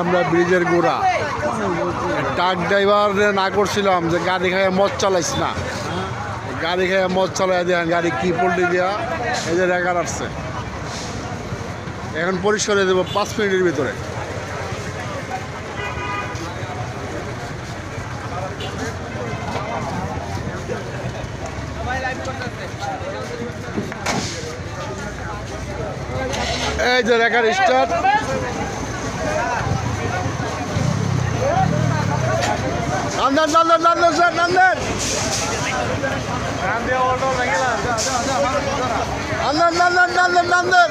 আমরা ব্রিজের গোড়া ট্রাক ড্রাইভার না করছিলাম যে গাড়ি খাইয়ে মদ চালাইস না, গাড়ি খাইয়ে মদ চালাই দেন গাড়ি কি পল্টি দিয়া এই যে রেকার আসছে। এখন পরিষ্কার হয়ে দেবো 5 মিনিটের ভিতরে। এই যে রেকার স্টার্ট। নান্দেন নান্দেন নান্দেন স্যার নান্দেন নান্দেন নান্দেন নান্দেন নান্দেন।